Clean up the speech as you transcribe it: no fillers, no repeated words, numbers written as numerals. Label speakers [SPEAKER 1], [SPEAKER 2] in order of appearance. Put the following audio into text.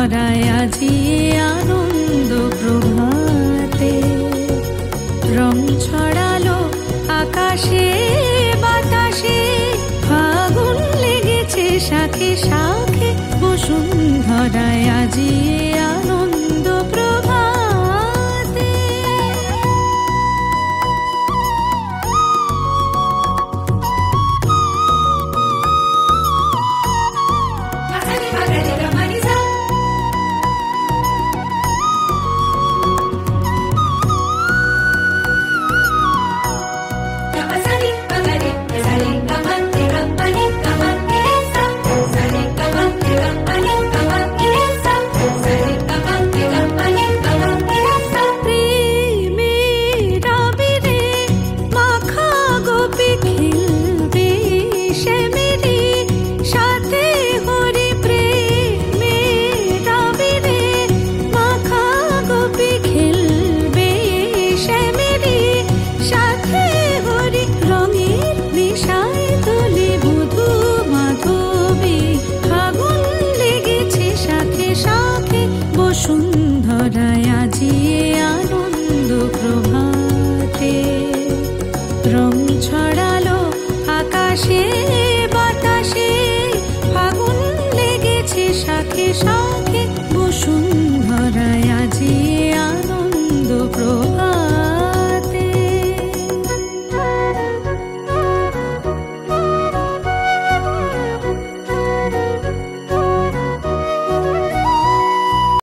[SPEAKER 1] ধরায় আজি আনন্দ প্রভাতে। রং ছড়ালো আকাশে বাতাসে, ফাগুন লেগেছে শাখে শাখে, বসুন্ধরায় আজি আনন্দ প্রভাতে। বসুন্ধরায় আজি আনন্দ প্রভাতে। রং ছড়ালো আকাশে বাতাসে, ফাগুন লেগেছে শাখে শাখে,